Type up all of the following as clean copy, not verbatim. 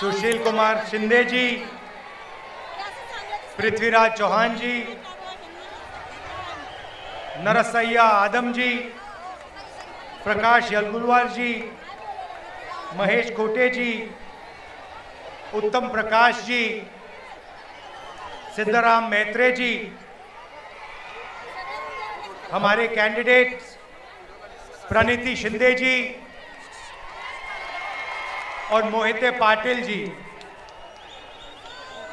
सुशील कुमार शिंदे जी, पृथ्वीराज चौहान जी, नरसैया आदम जी, प्रकाश यलगुलवार जी, महेश कोटे जी, उत्तम प्रकाश जी, सिद्धराम मैत्रे जी, हमारे कैंडिडेट्स प्रणीति शिंदे जी और मोहिते पाटिल जी,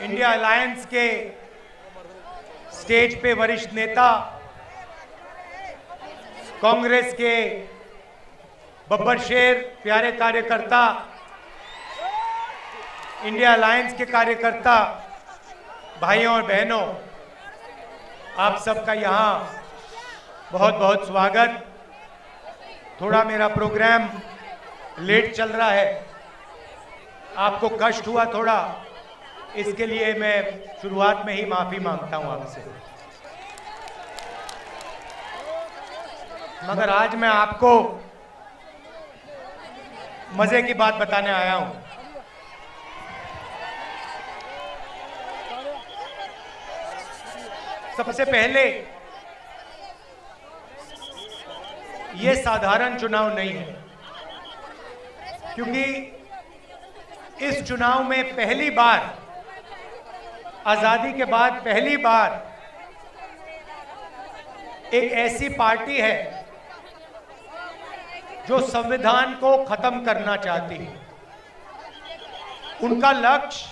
इंडिया अलायंस के स्टेज पे वरिष्ठ नेता, कांग्रेस के बब्बर शेर प्यारे कार्यकर्ता, इंडिया अलायंस के कार्यकर्ता, भाइयों और बहनों, आप सबका यहाँ बहुत बहुत स्वागत। थोड़ा मेरा प्रोग्राम लेट चल रहा है, आपको कष्ट हुआ थोड़ा, इसके लिए मैं शुरुआत में ही माफी मांगता हूं आपसे। मगर आज मैं आपको मजे की बात बताने आया हूं। सबसे पहले, ये साधारण चुनाव नहीं है, क्योंकि इस चुनाव में पहली बार, आजादी के बाद पहली बार एक ऐसी पार्टी है जो संविधान को खत्म करना चाहती है। उनका लक्ष्य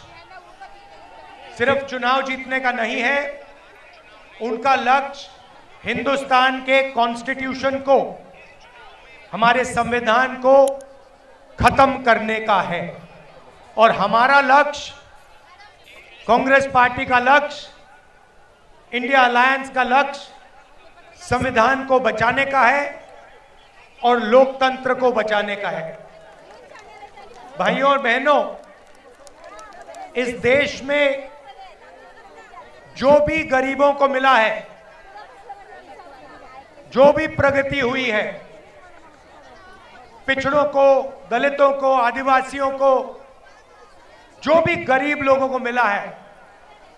सिर्फ चुनाव जीतने का नहीं है, उनका लक्ष्य हिंदुस्तान के कॉन्स्टिट्यूशन को, हमारे संविधान को खत्म करने का है। और हमारा लक्ष्य, कांग्रेस पार्टी का लक्ष्य, इंडिया अलायंस का लक्ष्य संविधान को बचाने का है और लोकतंत्र को बचाने का है। भाइयों और बहनों, इस देश में जो भी गरीबों को मिला है, जो भी प्रगति हुई है, पिछड़ों को, दलितों को, आदिवासियों को, जो भी गरीब लोगों को मिला है,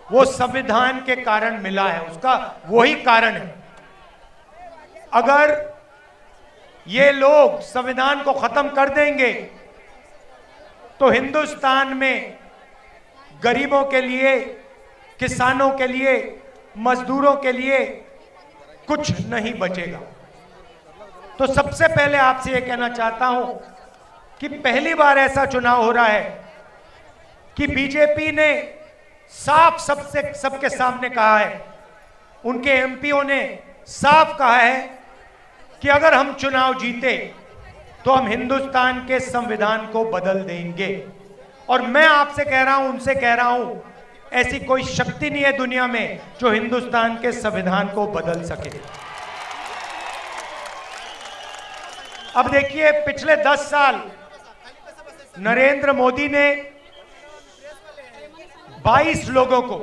वो संविधान के कारण मिला है। उसका वही कारण है। अगर ये लोग संविधान को खत्म कर देंगे तो हिंदुस्तान में गरीबों के लिए, किसानों के लिए, मजदूरों के लिए कुछ नहीं बचेगा। तो सबसे पहले आपसे यह कहना चाहता हूं कि पहली बार ऐसा चुनाव हो रहा है कि बीजेपी ने साफ सबके सामने कहा है, उनके एमपीओ ने साफ कहा है कि अगर हम चुनाव जीते तो हम हिंदुस्तान के संविधान को बदल देंगे। और मैं आपसे कह रहा हूं, उनसे कह रहा हूं, ऐसी कोई शक्ति नहीं है दुनिया में जो हिंदुस्तान के संविधान को बदल सके। अब देखिए, पिछले 10 साल नरेंद्र मोदी ने 22 लोगों को,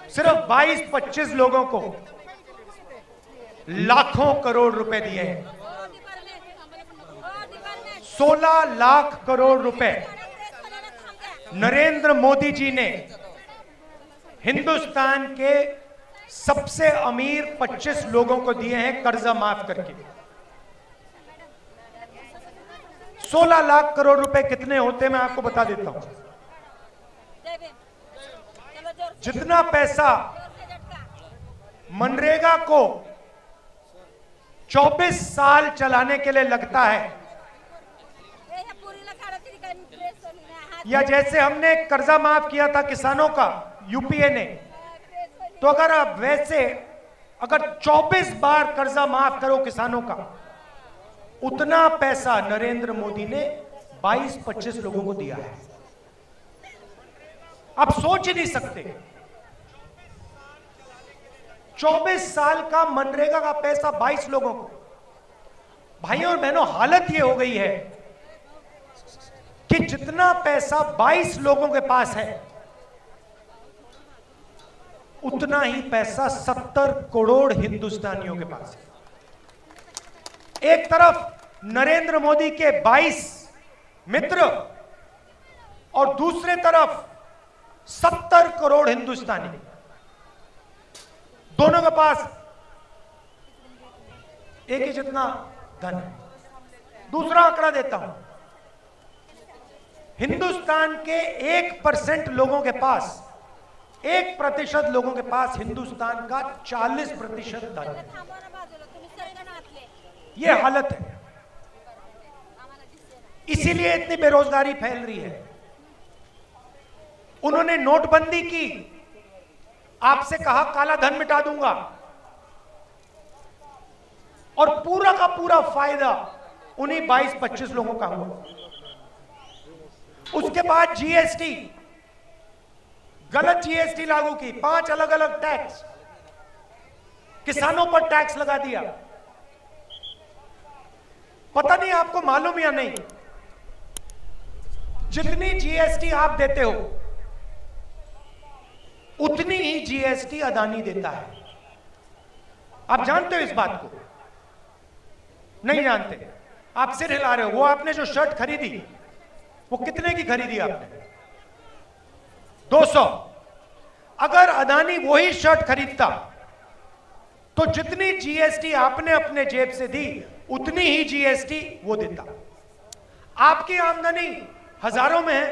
सिर्फ 22-25 लोगों को लाखों करोड़ रुपए दिए हैं। 16 लाख करोड़ रुपए नरेंद्र मोदी जी ने हिंदुस्तान के सबसे अमीर 25 लोगों को दिए हैं कर्जा माफ करके। 16 लाख करोड़ रुपए कितने होते हैं मैं आपको बता देता हूं। जितना पैसा मनरेगा को 24 साल चलाने के लिए लगता है, या जैसे हमने कर्जा माफ किया था किसानों का यूपीए ने, तो अगर आप वैसे अगर 24 बार कर्जा माफ करो किसानों का, उतना पैसा नरेंद्र मोदी ने 22-25 लोगों को दिया है। आप सोच ही नहीं सकते, 24 साल का मनरेगा का पैसा 22 लोगों को। भाइयों और बहनों, हालत ये हो गई है कि जितना पैसा 22 लोगों के पास है, उतना ही पैसा 70 करोड़ हिंदुस्तानियों के पास है। एक तरफ नरेंद्र मोदी के 22 मित्र और दूसरे तरफ 70 करोड़ हिंदुस्तानी, दोनों के पास एक ही जितना धन है। दूसरा आंकड़ा देता हूं, हिंदुस्तान के 1% लोगों के पास, 1% लोगों के पास हिंदुस्तान का 40% धन है। यह हालत है, इसीलिए इतनी बेरोजगारी फैल रही है। उन्होंने नोटबंदी की, आपसे कहा काला धन मिटा दूंगा, और पूरा का पूरा फायदा उन्हीं 22-25 लोगों का हुआ। उसके बाद जीएसटी, गलत जीएसटी लागू की, 5 अलग अलग टैक्स, किसानों पर टैक्स लगा दिया। पता नहीं आपको मालूम या नहीं, जितनी जीएसटी आप देते हो उतनी ही जीएसटी अदानी देता है। आप जानते हो इस बात को? नहीं जानते? आप सिर हिला रहे हो। वो आपने जो शर्ट खरीदी, वो कितने की खरीदी आपने? 200। अगर अदानी वही शर्ट खरीदता तो जितनी जीएसटी आपने अपने जेब से दी उतनी ही जीएसटी वो देता। आपकी आमदनी हजारों में है,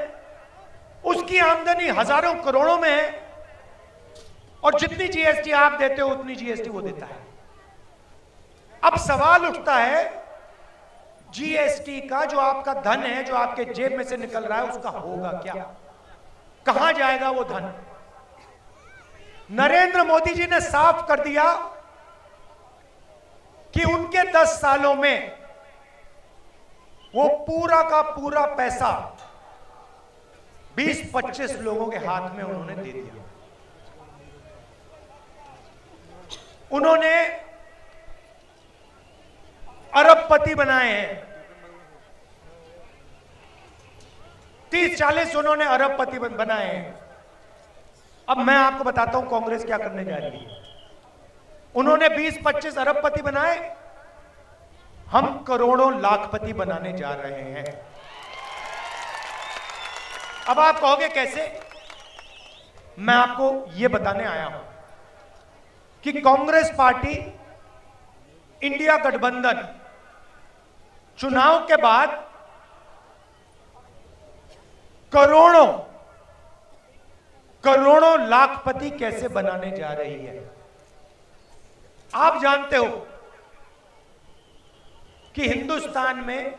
उसकी आमदनी हजारों करोड़ों में है, और जितनी जीएसटी आप देते हो उतनी जीएसटी वो देता है। अब सवाल उठता है, जीएसटी का जो आपका धन है, जो आपके जेब में से निकल रहा है, उसका होगा क्या? कहां जाएगा वो धन? नरेंद्र मोदी जी ने साफ कर दिया कि उनके 10 सालों में वो पूरा का पूरा पैसा 20-25 लोगों के हाथ में उन्होंने दे दिया। उन्होंने अरबपति बनाए हैं, 30-40 उन्होंने अरबपति बनाए हैं। अब मैं आपको बताता हूं कांग्रेस क्या करने जा रही है। उन्होंने 20-25 अरबपति बनाए, हम करोड़ों लाखपति बनाने जा रहे हैं। अब आप कहोगे कैसे? मैं आपको यह बताने आया हूं कि कांग्रेस पार्टी, इंडिया गठबंधन चुनाव के बाद करोड़ों लाखपति कैसे बनाने जा रही है। आप जानते हो कि हिंदुस्तान में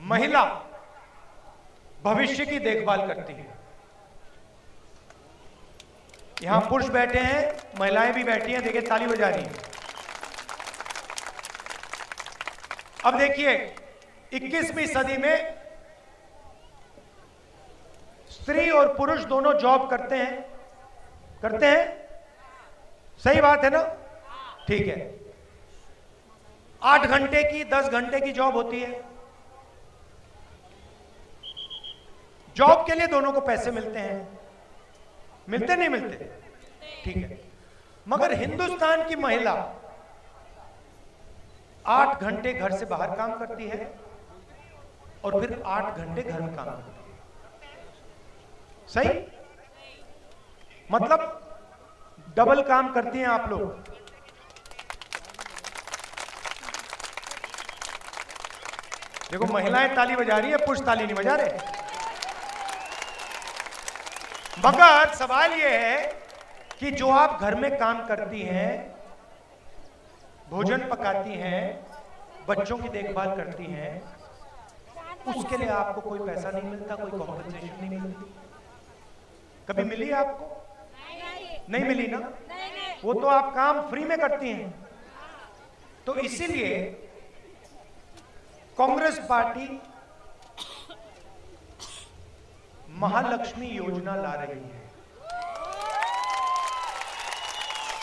महिला भविष्य की देखभाल करती है। यहां पुरुष बैठे हैं, महिलाएं भी बैठी हैं, देखिए ताली बजा रही हैं। अब देखिए 21वीं सदी में स्त्री और पुरुष दोनों जॉब करते हैं, सही बात है ना? ठीक है। 8 घंटे की, 10 घंटे की जॉब होती है। जॉब के लिए दोनों को पैसे मिलते हैं, मिलते नहीं मिलते? ठीक है। मगर हिंदुस्तान की महिला 8 घंटे घर से बाहर काम करती है और फिर 8 घंटे घर में काम करती है। सही? मतलब डबल काम करती हैं आप लोग। देखो महिलाएं ताली बजा रही है, पुरुष ताली नहीं बजा रहे। मगर सवाल यह है कि जो आप घर में काम करती हैं, भोजन पकाती हैं, बच्चों की देखभाल करती हैं, उसके लिए आपको कोई पैसा नहीं मिलता, कोई कॉम्पनसेशन नहीं मिलती। कभी मिली आपको? नहीं मिली ना? वो तो आप काम फ्री में करती हैं। तो इसीलिए कांग्रेस पार्टी महालक्ष्मी योजना ला रही है।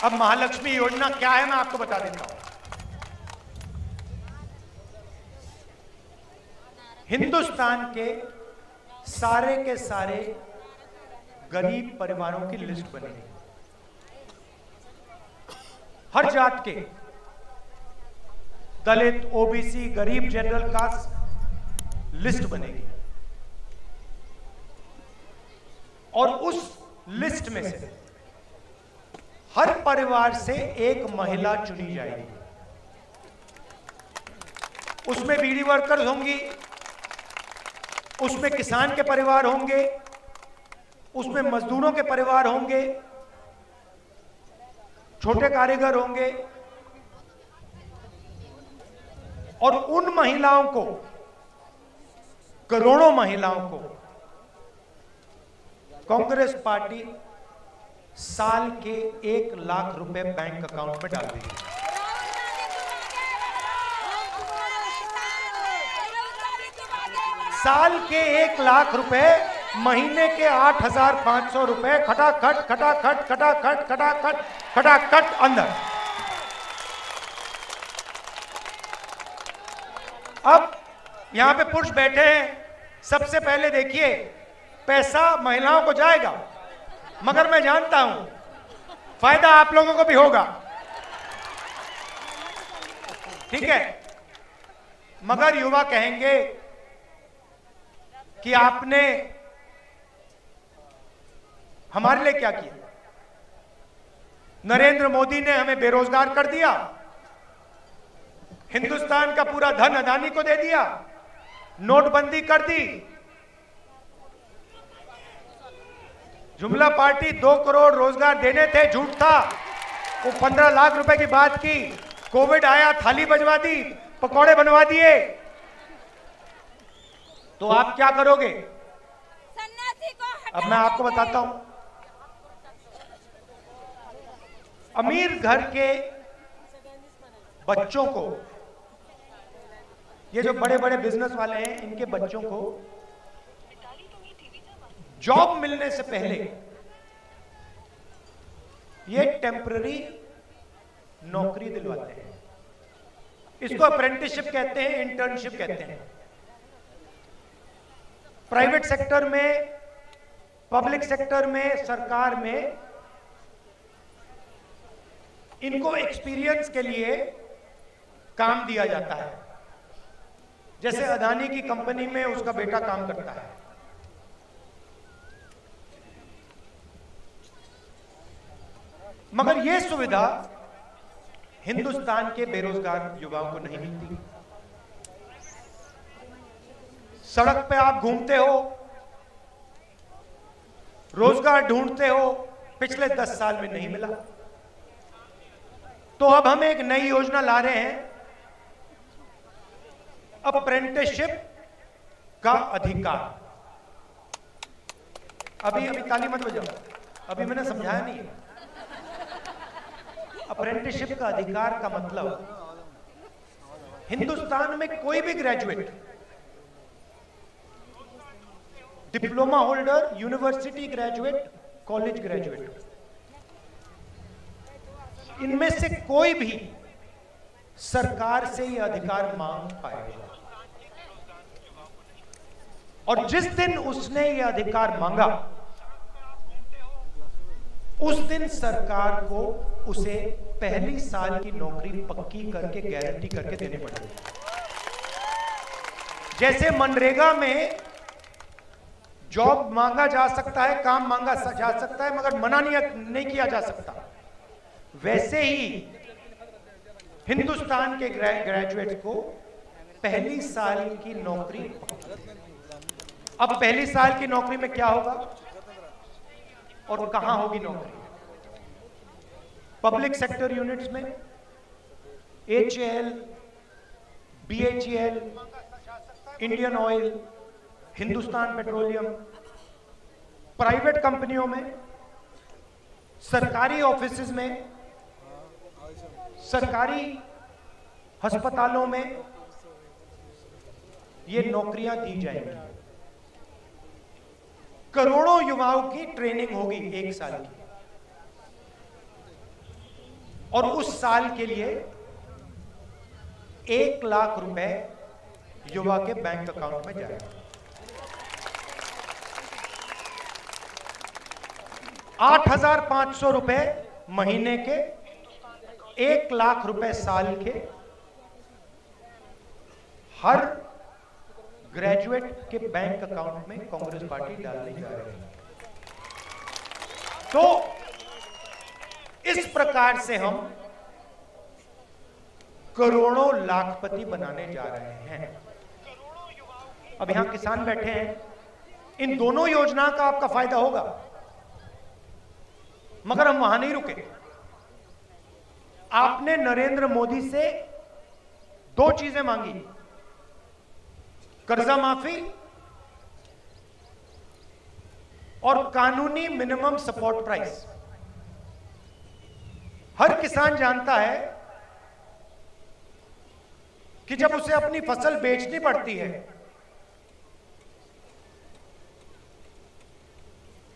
अब महालक्ष्मी योजना क्या है मैं आपको बता देता हूं। हिंदुस्तान के सारे गरीब परिवारों की लिस्ट बनेगी, हर जात के, दलित, ओबीसी, गरीब, जनरल कास्ट लिस्ट बनेगी। और उस लिस्ट में से हर परिवार से एक महिला चुनी जाएगी। उसमें बीडी वर्कर्स होंगी, उसमें किसान के परिवार होंगे, उसमें मजदूरों के परिवार होंगे, छोटे कारीगर होंगे, और उन महिलाओं को, करोड़ों महिलाओं को कांग्रेस पार्टी साल के 1 लाख रुपए बैंक अकाउंट में डाल देगी। साल के 1 लाख रुपए, महीने के 8,500 रुपए खटाखट खटाखट खटाखट खटाखट खटाखट अंदर। अब यहां पे पुरुष बैठे हैं, सबसे पहले देखिए पैसा महिलाओं को जाएगा, मगर मैं जानता हूं फायदा आप लोगों को भी होगा, ठीक है। मगर युवा कहेंगे कि आपने हमारे लिए क्या किया? नरेंद्र मोदी ने हमें बेरोजगार कर दिया, हिंदुस्तान का पूरा धन अदानी को दे दिया, नोटबंदी कर दी, जुमला पार्टी 2 करोड़ रोजगार देने थे, झूठ था, वो 15 लाख रुपए की बात की, कोविड आया थाली बजवा दी, पकौड़े बनवा दिए, तो आप क्या करोगे? अब मैं आपको बताता हूं, अमीर घर के बच्चों को, ये जो बड़े बड़े बिजनेस वाले हैं, इनके बच्चों को जॉब मिलने से पहले ये टेम्पररी नौकरी दिलवाते हैं। इसको अप्रेंटिसशिप कहते हैं, इंटर्नशिप कहते हैं। प्राइवेट सेक्टर में, पब्लिक सेक्टर में, सरकार में इनको एक्सपीरियंस के लिए काम दिया जाता है। जैसे अदानी की कंपनी में उसका बेटा काम करता है। मगर यह सुविधा हिंदुस्तान के बेरोजगार युवाओं को नहीं मिलती। सड़क पे आप घूमते हो, रोजगार ढूंढते हो, पिछले 10 साल में नहीं मिला। तो अब हम एक नई योजना ला रहे हैं, अप्रेंटिसशिप का अधिकार। अभी ताली मत बजाओ, अभी मैंने समझाया नहीं। अप्रेंटिसशिप का अधिकार का मतलब, हिंदुस्तान में कोई भी graduate, diploma holder, university graduate, college graduate, इनमें से कोई भी सरकार से यह अधिकार मांग पाएगा। और जिस दिन उसने यह अधिकार मांगा, उस दिन सरकार को उसे पहली साल की नौकरी पक्की करके, गारंटी करके देनी पड़ेगी। जैसे मनरेगा में जॉब मांगा जा सकता है, काम मांगा जा सकता है, मगर मना नहीं किया जा सकता, वैसे ही हिंदुस्तान के ग्रेजुएट्स को पहली साल की नौकरी। अब पहली साल की नौकरी में क्या होगा और कहां होगी नौकरी? पब्लिक सेक्टर यूनिट्स में, HAL, BHEL, Indian oil, Hindustan petroleum, private कंपनियों में, सरकारी ऑफिसेज में, सरकारी अस्पतालों में ये नौकरियां दी जाएंगी। करोड़ों युवाओं की ट्रेनिंग होगी 1 साल की, और उस साल के लिए 1 लाख रुपए युवा के बैंक अकाउंट में जाएगा। 8,500 रुपए महीने के, 1 लाख रुपए साल के, हर ग्रेजुएट के बैंक अकाउंट में कांग्रेस पार्टी डालने जा रही है। तो इस प्रकार से हम करोड़ों लाखपति बनाने जा रहे हैं। अब यहां किसान बैठे हैं, इन दोनों योजना का आपका फायदा होगा, मगर हम वहां नहीं रुके। आपने नरेंद्र मोदी से 2 चीजें मांगी, कर्जा माफी और कानूनी मिनिमम सपोर्ट प्राइस। हर किसान जानता है कि जब उसे अपनी फसल बेचनी पड़ती है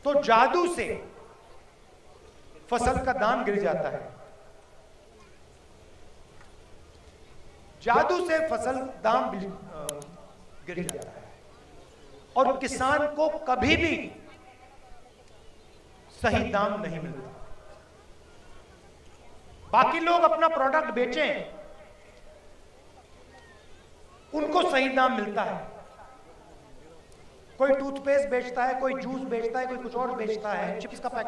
तो जादू से फसल का दाम गिर जाता है, जादू से फसल दाम गिर जाता है और किसान को कभी भी सही दाम नहीं मिलता। बाकी लोग अपना प्रोडक्ट बेचें, उनको सही दाम मिलता है। कोई टूथपेस्ट बेचता है, कोई जूस बेचता है, कोई कुछ और बेचता है, चिप्स का पैकेट